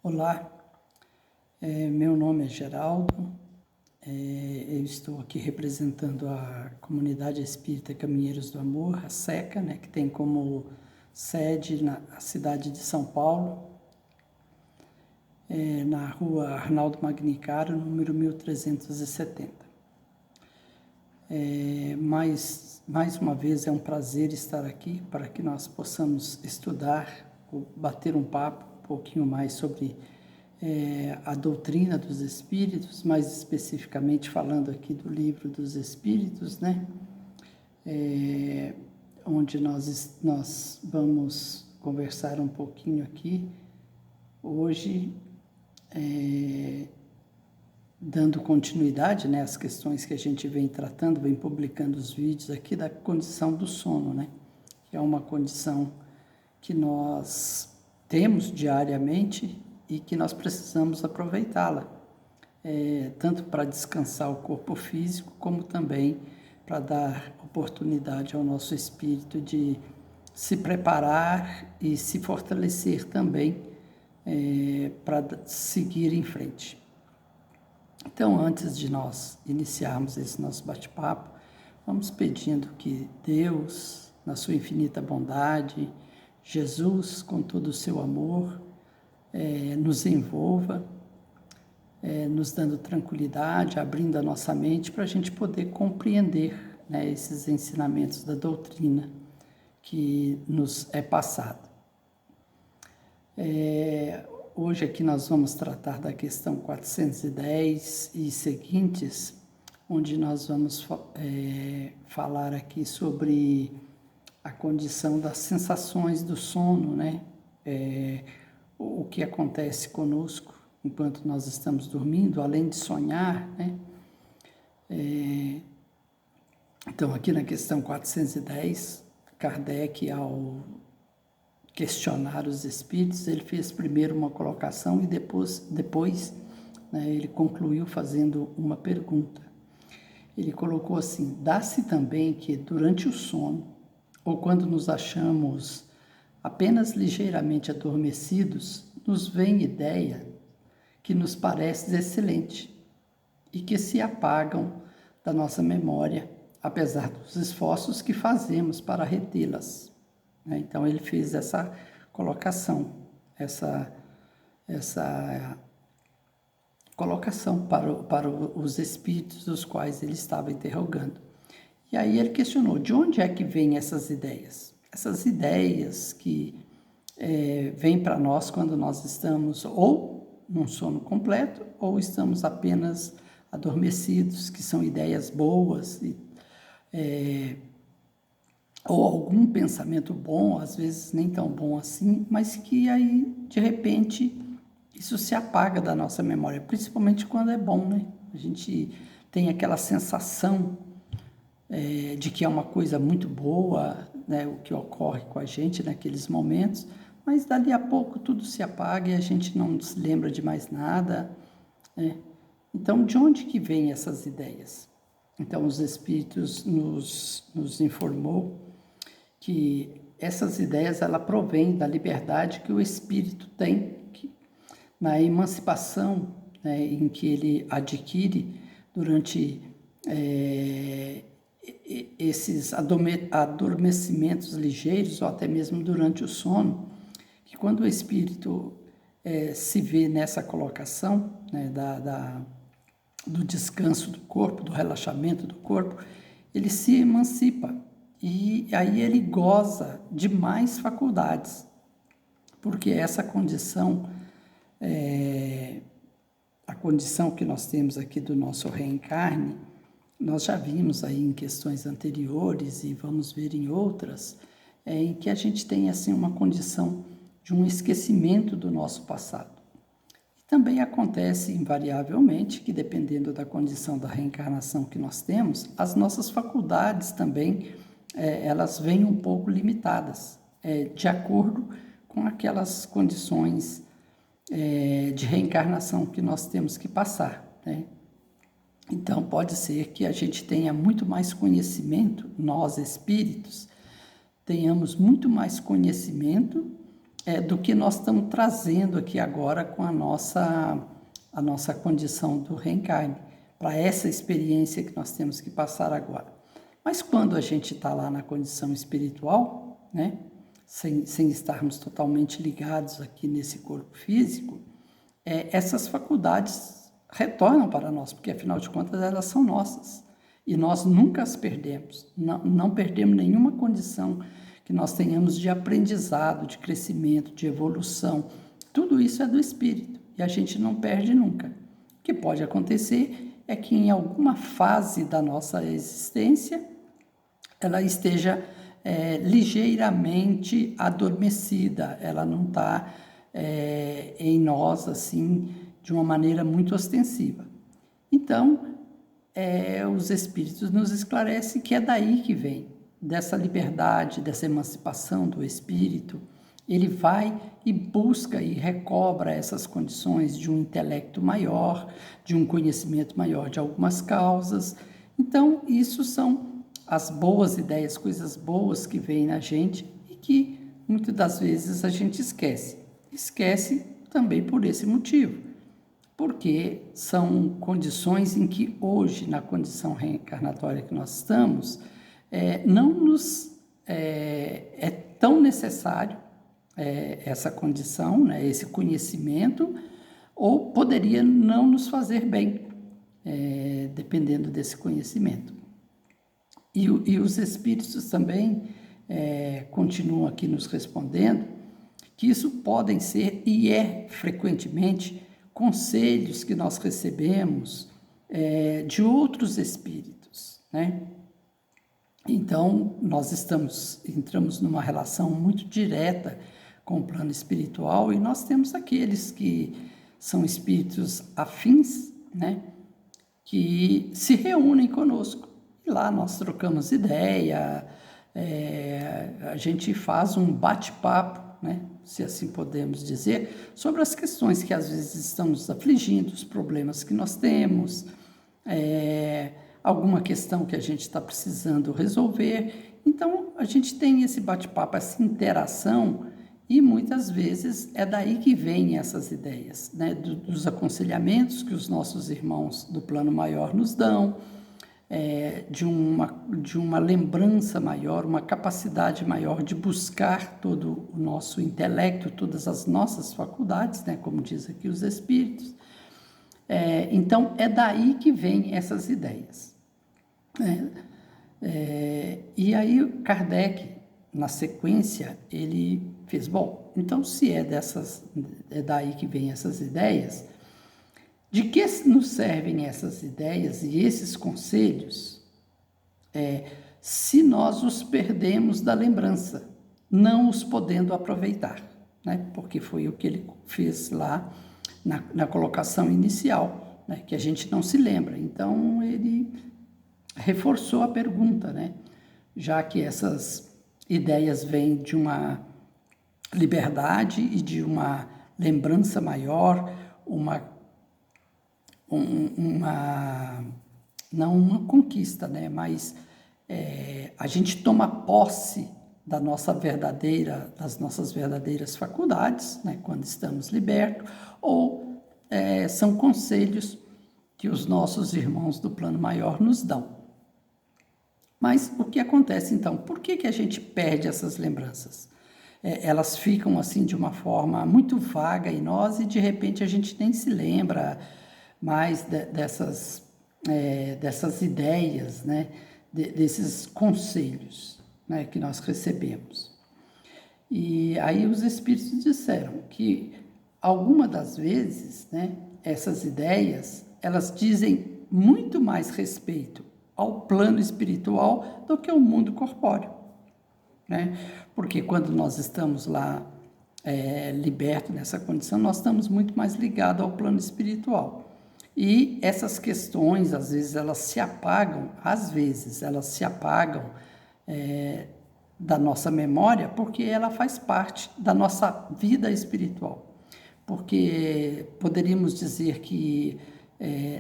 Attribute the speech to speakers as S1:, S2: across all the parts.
S1: Olá, meu nome é Geraldo, eu estou aqui representando a Comunidade Espírita Caminheiros do Amor, a SECA, que tem como sede na cidade de São Paulo, na rua Arnaldo Magnicaro, número 1370. Mais uma vez é um prazer estar aqui para que nós possamos estudar, bater um papo um pouquinho mais sobre a doutrina dos Espíritos, mais especificamente falando aqui do Livro dos Espíritos, onde nós vamos conversar um pouquinho aqui hoje, dando continuidade às questões que a gente vem tratando, vem publicando os vídeos aqui da condição do sono, que é uma condição que nós temos diariamente e que nós precisamos aproveitá-la, tanto para descansar o corpo físico, como também para dar oportunidade ao nosso espírito de se preparar e se fortalecer também para seguir em frente. Então, antes de nós iniciarmos esse nosso bate-papo, vamos pedindo que Deus, na sua infinita bondade, Jesus, com todo o seu amor, nos envolva, nos dando tranquilidade, abrindo a nossa mente para a gente poder compreender esses ensinamentos da doutrina que nos é passado. Hoje aqui nós vamos tratar da questão 410 e seguintes, onde nós vamos falar aqui sobre a condição das sensações do sono, o que acontece conosco enquanto nós estamos dormindo, além de sonhar, Então, aqui na questão 410, Kardec, ao questionar os espíritos, ele fez primeiro uma colocação e depois ele concluiu fazendo uma pergunta. Ele colocou assim: dá-se também que durante o sono, ou quando nos achamos apenas ligeiramente adormecidos, nos vem ideia que nos parece excelente e que se apagam da nossa memória, apesar dos esforços que fazemos para retê-las. Então, ele fez essa colocação, essa colocação para os espíritos dos quais ele estava interrogando. E aí ele questionou: de onde é que vêm essas ideias? Essas ideias que vêm para nós quando nós estamos ou num sono completo ou estamos apenas adormecidos, que são ideias boas, ou algum pensamento bom, às vezes nem tão bom assim, mas que aí, de repente, isso se apaga da nossa memória, principalmente quando é bom, A gente tem aquela sensação de que é uma coisa muito boa, o que ocorre com a gente naqueles momentos, mas dali a pouco tudo se apaga e a gente não se lembra de mais nada. Então, de onde que vêm essas ideias? Então, os Espíritos nos informou que essas ideias, ela provém da liberdade que o Espírito tem, na emancipação em que ele adquire durante esses adormecimentos ligeiros ou até mesmo durante o sono, que quando o espírito se vê nessa colocação do descanso do corpo, do relaxamento do corpo, ele se emancipa e aí ele goza de mais faculdades, porque essa condição, a condição que nós temos aqui do nosso reencarne, nós já vimos aí em questões anteriores e vamos ver em outras, em que a gente tem assim uma condição de um esquecimento do nosso passado. E também acontece invariavelmente que, dependendo da condição da reencarnação que nós temos, as nossas faculdades também, elas vêm um pouco limitadas, de acordo com aquelas condições de reencarnação que nós temos que passar, Então, pode ser que a gente tenha muito mais conhecimento, nós espíritos, tenhamos muito mais conhecimento do que nós estamos trazendo aqui agora com a nossa condição do reencarne, para essa experiência que nós temos que passar agora. Mas quando a gente está lá na condição espiritual, né, sem estarmos totalmente ligados aqui nesse corpo físico, essas faculdades retornam para nós, porque afinal de contas elas são nossas. E nós nunca as perdemos, não perdemos nenhuma condição que nós tenhamos de aprendizado, de crescimento, de evolução. Tudo isso é do espírito e a gente não perde nunca. O que pode acontecer é que em alguma fase da nossa existência ela esteja ligeiramente adormecida, ela não está em nós assim de uma maneira muito ostensiva. Então, os espíritos nos esclarecem que é daí que vem, dessa liberdade, dessa emancipação do espírito. Ele vai e busca e recobra essas condições de um intelecto maior, de um conhecimento maior de algumas causas. Então, isso são as boas ideias, coisas boas que vêm na gente e que muitas das vezes a gente esquece. Esquece também por esse motivo, porque são condições em que hoje, na condição reencarnatória que nós estamos, não nos é tão necessário essa condição, né, esse conhecimento, ou poderia não nos fazer bem, dependendo desse conhecimento. E os espíritos também continuam aqui nos respondendo que isso podem ser, e frequentemente, conselhos que nós recebemos de outros espíritos, né? Então, nós entramos numa relação muito direta com o plano espiritual e nós temos aqueles que são espíritos afins, né? Que se reúnem conosco. E lá nós trocamos ideia, a gente faz um bate-papo, né? Se assim podemos dizer, sobre as questões que às vezes estão nos afligindo, os problemas que nós temos, alguma questão que a gente está precisando resolver. Então, a gente tem esse bate-papo, essa interação, e muitas vezes é daí que vêm essas ideias, né? Dos aconselhamentos que os nossos irmãos do plano maior nos dão, de uma lembrança maior, uma capacidade maior de buscar todo o nosso intelecto, todas as nossas faculdades, né, como diz aqui os espíritos. Então, é daí que vêm essas ideias. E aí, Kardec, na sequência, ele fez, bom, então se é daí que vêm essas ideias, de que nos servem essas ideias e esses conselhos se nós os perdemos da lembrança, não os podendo aproveitar, né? Porque foi o que ele fez lá na colocação inicial, né? Que a gente não se lembra. Então, ele reforçou a pergunta, né? Já que essas ideias vêm de uma liberdade e de uma lembrança maior, não uma conquista, né? Mas a gente toma posse das nossas verdadeiras faculdades, né? Quando estamos libertos, ou são conselhos que os nossos irmãos do plano maior nos dão. Mas o que acontece então? Por que a gente perde essas lembranças? Elas ficam assim de uma forma muito vaga em nós e de repente a gente nem se lembra mais dessas ideias, né? Desses conselhos, né? Que nós recebemos. E aí os espíritos disseram que alguma das vezes, né, essas ideias, elas dizem muito mais respeito ao plano espiritual do que ao mundo corpóreo, né? Porque quando nós estamos lá libertos nessa condição, nós estamos muito mais ligados ao plano espiritual. E essas questões, às vezes, elas se apagam da nossa memória, porque ela faz parte da nossa vida espiritual. Porque poderíamos dizer que,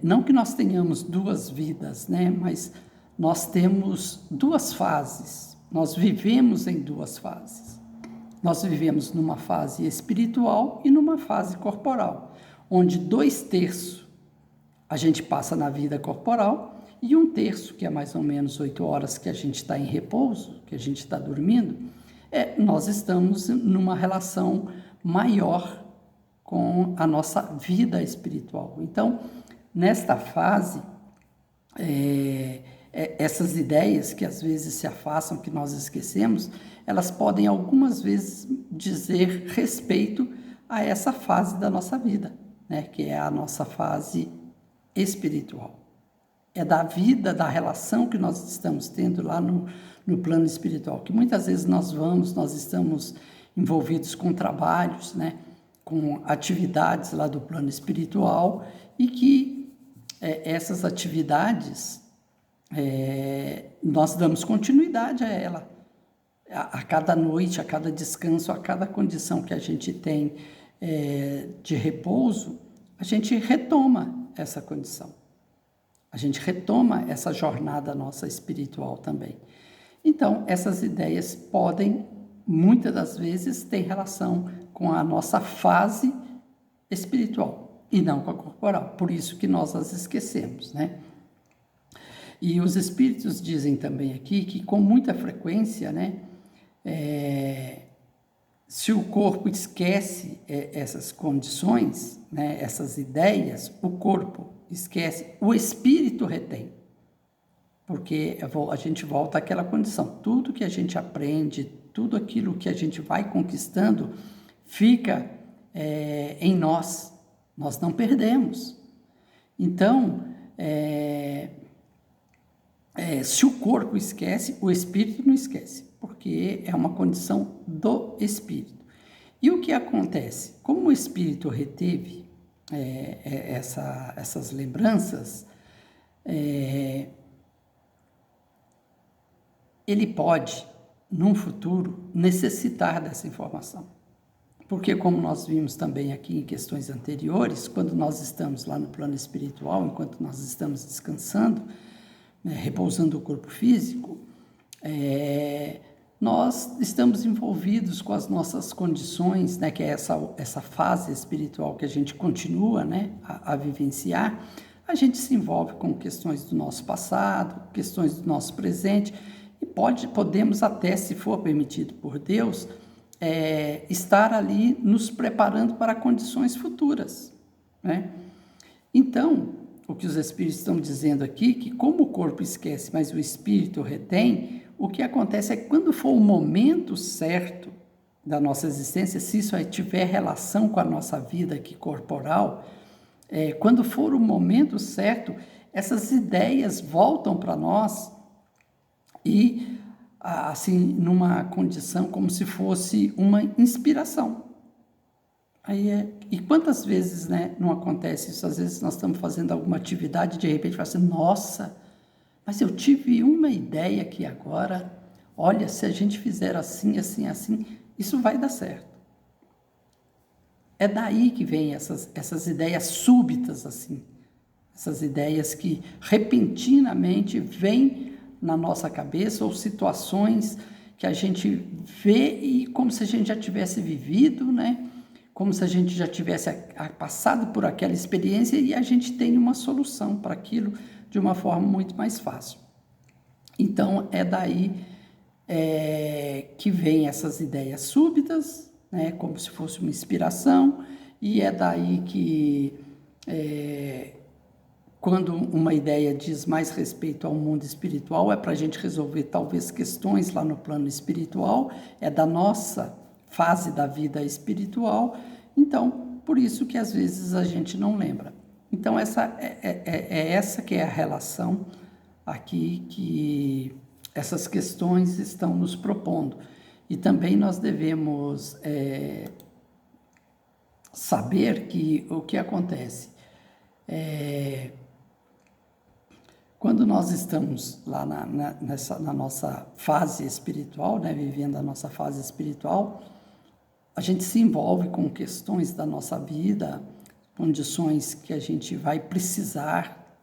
S1: não que nós tenhamos duas vidas, né? Mas nós temos duas fases, nós vivemos em duas fases. nós vivemos numa fase espiritual e numa fase corporal, onde 2/3 a gente passa na vida corporal e 1/3, que é mais ou menos 8 horas que a gente está em repouso, que a gente está dormindo, nós estamos numa relação maior com a nossa vida espiritual. Então, nesta fase, essas ideias que às vezes se afastam, que nós esquecemos, elas podem algumas vezes dizer respeito a essa fase da nossa vida, né? Que é a nossa fase espiritual. É da vida, da relação que nós estamos tendo lá no plano espiritual, que muitas vezes nós estamos envolvidos com trabalhos, né? Com atividades lá do plano espiritual, e que essas atividades, nós damos continuidade a ela. A cada noite, a cada descanso, a cada condição que a gente tem de repouso, a gente retoma essa condição. A gente retoma essa jornada nossa espiritual também. Então, essas ideias podem, muitas das vezes, ter relação com a nossa fase espiritual e não com a corporal. Por isso que nós as esquecemos, né? E os espíritos dizem também aqui que, com muita frequência, né, se o corpo esquece essas condições, né, essas ideias, o corpo esquece, o espírito retém. Porque a gente volta àquela condição. Tudo que a gente aprende, tudo aquilo que a gente vai conquistando, fica em nós. Nós não perdemos. Então, se o corpo esquece, o espírito não esquece, porque é uma condição do espírito. E o que acontece? Como o espírito reteve essas lembranças, ele pode, num futuro, necessitar dessa informação. Porque, como nós vimos também aqui em questões anteriores, quando nós estamos lá no plano espiritual, enquanto nós estamos descansando, né, repousando o corpo físico, nós estamos envolvidos com as nossas condições, né, que é essa fase espiritual que a gente continua, né, a vivenciar. A gente se envolve com questões do nosso passado, questões do nosso presente, e podemos até, se for permitido por Deus, estar ali nos preparando para condições futuras, né? Então, o que os espíritos estão dizendo aqui, que como o corpo esquece, mas o espírito retém, o que acontece é que quando for o momento certo da nossa existência, se isso tiver relação com a nossa vida aqui corporal, quando for o momento certo, essas ideias voltam para nós e, assim, numa condição como se fosse uma inspiração. E quantas vezes, né, não acontece isso? Às vezes nós estamos fazendo alguma atividade e de repente fala assim, nossa, mas eu tive uma ideia aqui agora, olha, se a gente fizer assim, assim, assim, isso vai dar certo. É daí que vem essas ideias súbitas, assim, essas ideias que repentinamente vêm na nossa cabeça, ou situações que a gente vê e como se a gente já tivesse vivido, né? Como se a gente já tivesse passado por aquela experiência e a gente tem uma solução para aquilo de uma forma muito mais fácil. Então, é daí que vem essas ideias súbitas, né? Como se fosse uma inspiração, e é daí que quando uma ideia diz mais respeito ao mundo espiritual, é para a gente resolver talvez questões lá no plano espiritual, é da nossa fase da vida espiritual, então, por isso que às vezes a gente não lembra. Então, essa que é a relação aqui que essas questões estão nos propondo. E também nós devemos saber que o que acontece quando nós estamos lá na nossa fase espiritual, né, vivendo a nossa fase espiritual, a gente se envolve com questões da nossa vida, condições que a gente vai precisar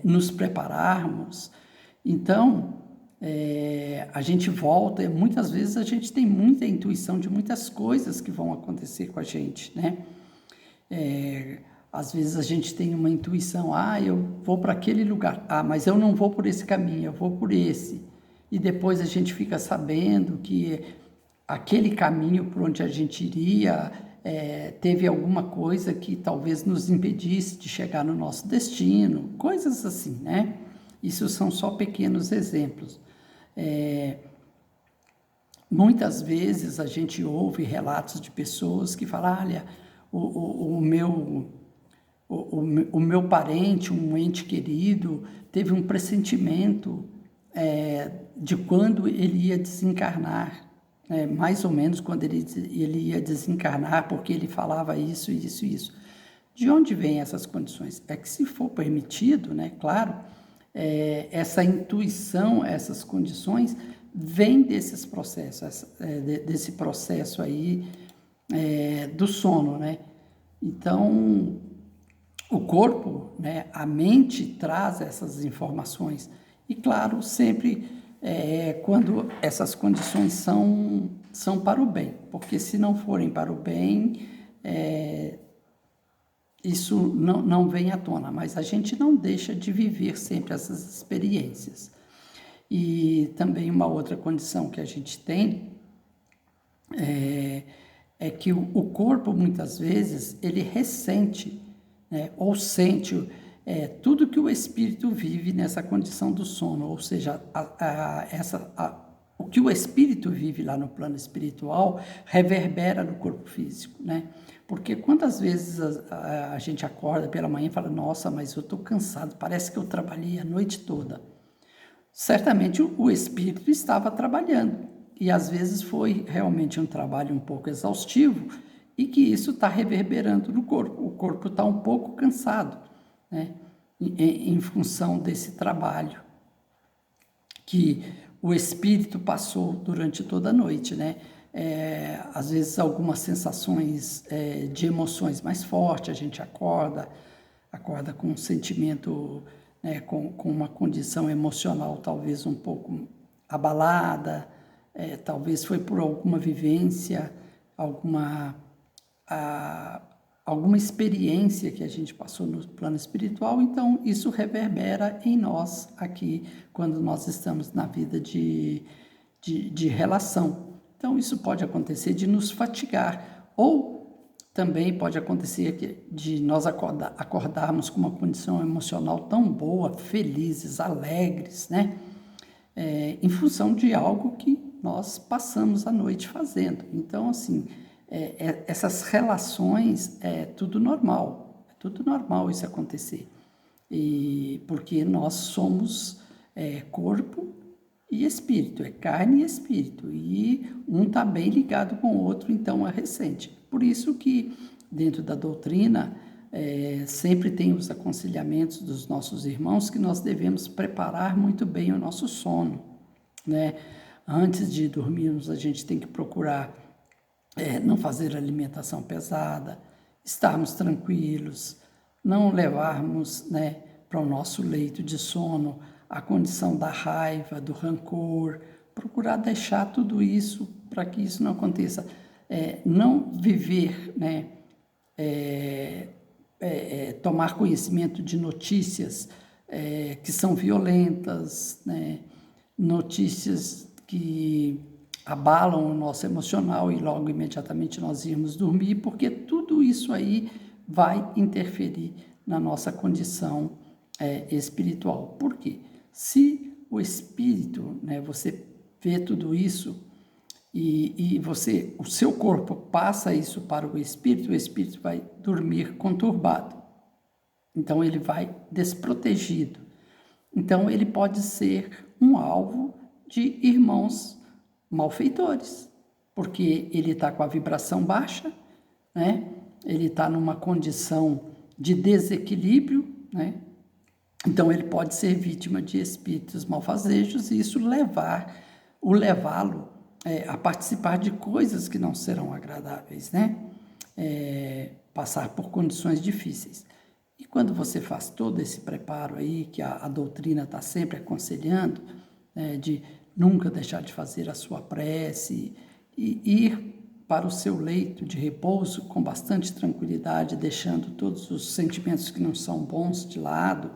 S1: nos prepararmos. Então, a gente volta, e muitas vezes a gente tem muita intuição de muitas coisas que vão acontecer com a gente, né? Às vezes a gente tem uma intuição, eu vou para aquele lugar, mas eu não vou por esse caminho, eu vou por esse. E depois a gente fica sabendo que aquele caminho por onde a gente iria teve alguma coisa que talvez nos impedisse de chegar no nosso destino, coisas assim, né? Isso são só pequenos exemplos. Muitas vezes a gente ouve relatos de pessoas que falam, olha, o meu parente, um ente querido, teve um pressentimento de quando ele ia desencarnar, mais ou menos quando ele ia desencarnar, porque ele falava isso, isso, isso. De onde vêm essas condições? É que se for permitido, né, claro, essa intuição, essas condições, vem desses processos, desse processo aí do sono, né? Então, o corpo, né, a mente traz essas informações. E, claro, sempre quando essas condições são para o bem, porque se não forem para o bem, isso não vem à tona, mas a gente não deixa de viver sempre essas experiências. E também uma outra condição que a gente tem é que o corpo, muitas vezes, ele ressente, né, ou sente tudo que o espírito vive nessa condição do sono, ou seja, o que o espírito vive lá no plano espiritual reverbera no corpo físico, né? Porque quantas vezes a gente acorda pela manhã e fala, nossa, mas eu estou cansado, parece que eu trabalhei a noite toda. Certamente o espírito estava trabalhando, e às vezes foi realmente um trabalho um pouco exaustivo, e que isso está reverberando no corpo. O corpo está um pouco cansado, né, em função desse trabalho que o espírito passou durante toda a noite, né? Às vezes algumas sensações de emoções mais fortes, a gente acorda com um sentimento, né, com uma condição emocional talvez um pouco abalada, talvez foi por alguma vivência, alguma experiência que a gente passou no plano espiritual, então isso reverbera em nós aqui, quando nós estamos na vida de relação. Então isso pode acontecer de nos fatigar, ou também pode acontecer de nós acordarmos com uma condição emocional tão boa, felizes, alegres, né? Em função de algo que nós passamos a noite fazendo. Então, assim, essas relações é tudo normal isso acontecer, porque nós somos corpo e espírito, carne e espírito, e um está bem ligado com o outro, então é recente. Por isso que dentro da doutrina sempre tem os aconselhamentos dos nossos irmãos que nós devemos preparar muito bem o nosso sono, né? Antes de dormirmos, a gente tem que procurar não fazer alimentação pesada, estarmos tranquilos, não levarmos, né, para o nosso leito de sono a condição da raiva, do rancor, procurar deixar tudo isso para que isso não aconteça. Não viver, né, tomar conhecimento de notícias que são violentas, né, notícias que abalam o nosso emocional e logo imediatamente nós irmos dormir, porque tudo isso aí vai interferir na nossa condição espiritual. Por quê? Se o espírito, né, você vê tudo isso e o seu corpo passa isso para o espírito vai dormir conturbado. Então ele vai desprotegido. Então ele pode ser um alvo de irmãos malfeitores, porque ele está com a vibração baixa, né? Ele está numa condição de desequilíbrio, né? Então ele pode ser vítima de espíritos malfazejos e isso levá-lo a participar de coisas que não serão agradáveis, né? Passar por condições difíceis. E quando você faz todo esse preparo aí, que a doutrina está sempre aconselhando, né, de nunca deixar de fazer a sua prece e ir para o seu leito de repouso com bastante tranquilidade, deixando todos os sentimentos que não são bons de lado.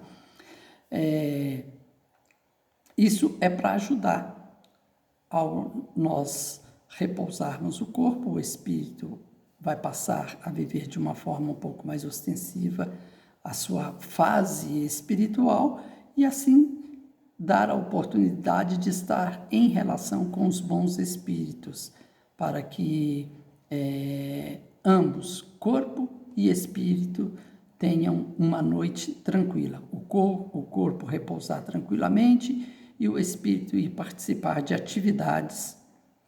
S1: Isso é para ajudar ao nós repousarmos o corpo, o espírito vai passar a viver de uma forma um pouco mais ostensiva a sua fase espiritual e assim dar a oportunidade de estar em relação com os bons espíritos, para que ambos, corpo e espírito, tenham uma noite tranquila. O corpo repousar tranquilamente e o espírito ir participar de atividades,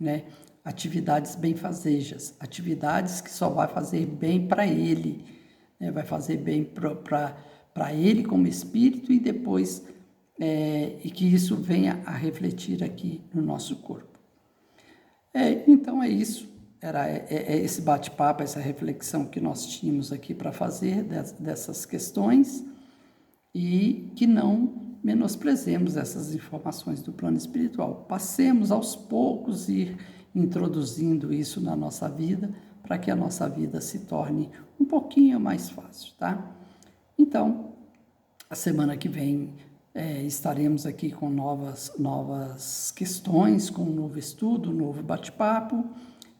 S1: né? Atividades benfazejas, atividades que só vai fazer bem para ele, né? Vai fazer bem para ele como espírito e depois e que isso venha a refletir aqui no nosso corpo. Então é isso, era esse bate-papo, essa reflexão que nós tínhamos aqui para fazer dessas questões e que não menosprezemos essas informações do plano espiritual. Passemos aos poucos ir introduzindo isso na nossa vida para que a nossa vida se torne um pouquinho mais fácil, tá? Então, a semana que vem estaremos aqui com novas questões, com um novo estudo, um novo bate-papo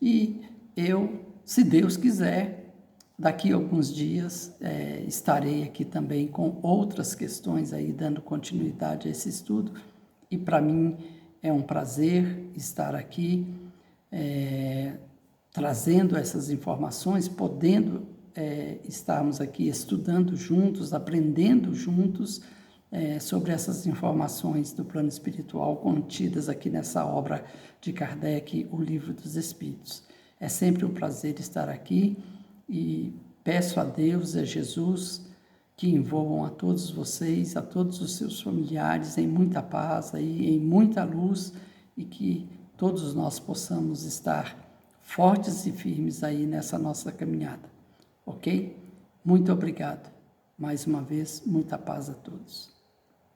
S1: e eu, se Deus quiser, daqui a alguns dias estarei aqui também com outras questões aí, dando continuidade a esse estudo e para mim é um prazer estar aqui trazendo essas informações, podendo estarmos aqui estudando juntos, aprendendo juntos sobre essas informações do plano espiritual contidas aqui nessa obra de Kardec, O Livro dos Espíritos. É sempre um prazer estar aqui e peço a Deus e a Jesus que envolvam a todos vocês, a todos os seus familiares em muita paz, aí, em muita luz e que todos nós possamos estar fortes e firmes aí nessa nossa caminhada, ok? Muito obrigado. Mais uma vez, muita paz a todos.